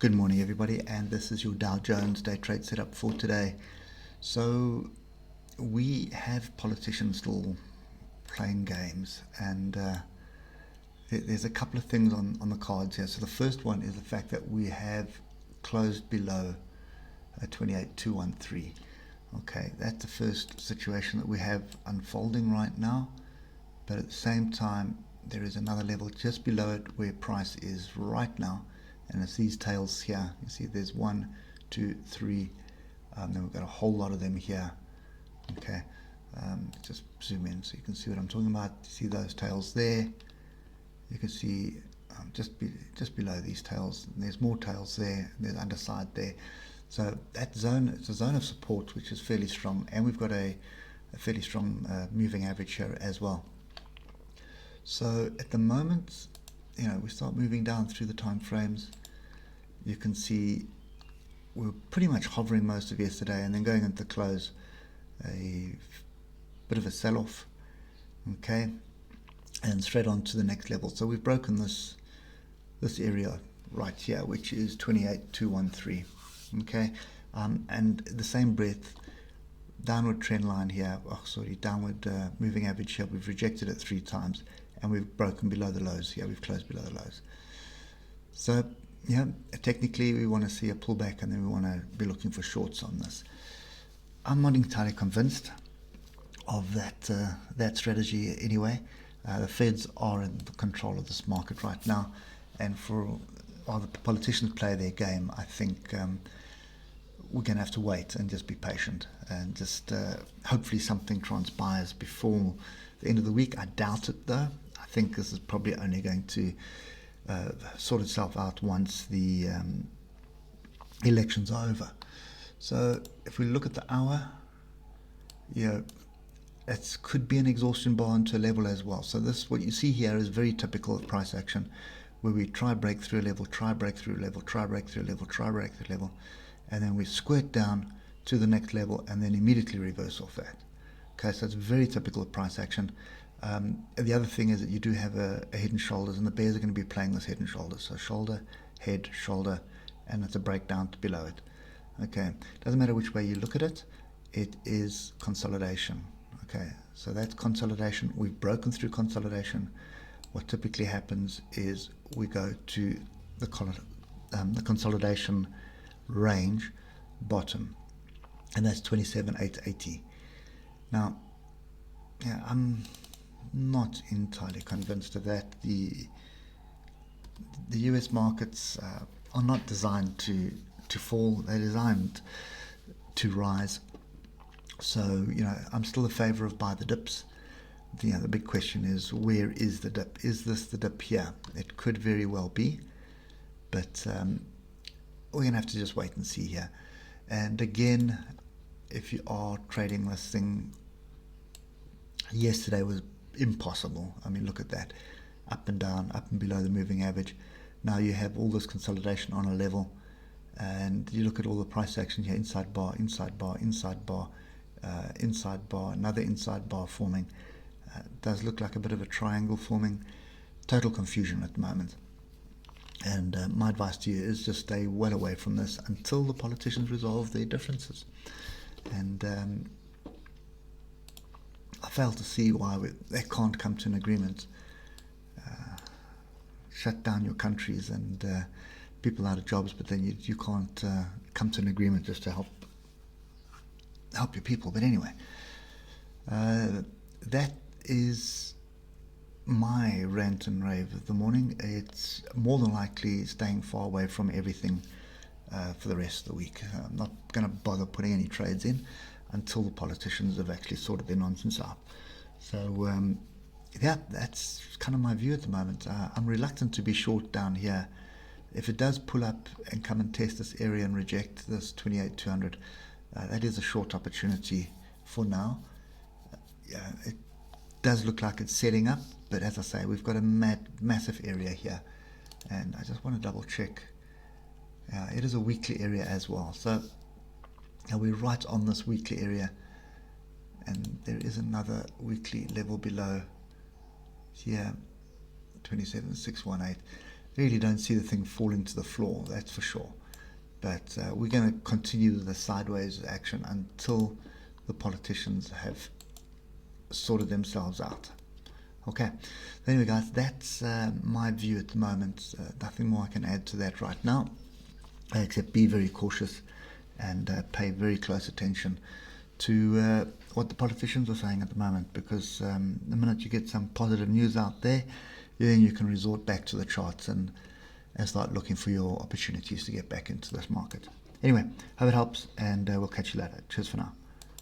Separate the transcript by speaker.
Speaker 1: Good morning, everybody, and this is your Dow Jones day trade setup for today. So we have politicians still playing games, and there's a couple of things on the cards here. So the first one is the fact that we have closed below 28,213. Okay, that's the first situation that we have unfolding right now, but at the same time there is another level just below it where price is right now, and it's these tails here. You see there's 1, 2, 3, then we've got a whole lot of them here. Okay, just zoom in so you can see what I'm talking about. You see those tails there, you can see just below these tails, and there's more tails there, and there's underside there. So that zone, it's a zone of support which is fairly strong, and we've got a fairly strong moving average here as well. So at the moment, we start moving down through the time frames. You can see we're pretty much hovering most of yesterday, and then going into the close, a bit of a sell-off, okay, and straight on to the next level. So we've broken this area right here, which is 28,213. Okay, and the same breath, downward trend line here, downward moving average here, we've rejected it 3 times, and we've broken below the lows here, we've closed below the lows. So technically we want to see a pullback, and then we want to be looking for shorts on this. I'm not entirely convinced of that strategy anyway. The Feds are in control of this market right now, and while the politicians play their game, I think we're going to have to wait and just be patient, and just hopefully something transpires before the end of the week. I doubt it though. I think this is probably only going to sort itself out once the elections are over. So if we look at the hour, it could be an exhaustion bar into a level as well. So what you see here is very typical of price action, where we try break through a level, try break through a level, try break through a level, try break through a level, and then we squirt down to the next level and then immediately reverse off that. Okay, so it's very typical of price action. The other thing is that you do have a head and shoulders, and the bears are going to be playing this head and shoulders. So shoulder, head, shoulder, and it's a breakdown to below it. Okay, doesn't matter which way you look at it, it is consolidation. Okay, so that's consolidation. We've broken through consolidation. What typically happens is we go to the consolidation range bottom, and that's 27,880. Now, I'm not entirely convinced of that. The US markets are not designed to fall. They're designed to rise. So I'm still a favor of buy the dips. The big question is, where is the dip? Is this the dip here? It could very well be, but we're going to have to just wait and see here. And again, if you are trading this thing, yesterday was impossible. I mean, look at that, up and down, up and below the moving average. Now you have all this consolidation on a level, and you look at all the price action here: inside bar, inside bar, inside bar, inside bar, another inside bar forming. It does look like a bit of a triangle forming. Total confusion at the moment. And my advice to you is just stay well away from this until the politicians resolve their differences. And I fail to see why they can't come to an agreement. Shut down your countries and people out of jobs, but then you can't come to an agreement just to help your people. But anyway, that is my rant and rave of the morning. It's more than likely staying far away from everything for the rest of the week. I'm not going to bother putting any trades in until the politicians have actually sorted their nonsense out. So that's kind of my view at the moment. I'm reluctant to be short down here. If it does pull up and come and test this area and reject this 28,200, that is a short opportunity for now. It does look like it's setting up, but as I say, we've got a massive area here, and I just want to double check. It is a weekly area as well, so we're right on this weekly area, and there is another weekly level below here, 27,618. really don't see the thing falling to the floor, that's for sure. But we're going to continue the sideways action until the politicians have sorted themselves out. Okay, anyway guys, that's my view at the moment. Nothing more I can add to that right now, except be very cautious and pay very close attention to what the politicians are saying at the moment, because the minute you get some positive news out there, then you can resort back to the charts and start looking for your opportunities to get back into this market. Anyway, hope it helps, and we'll catch you later. Cheers for now.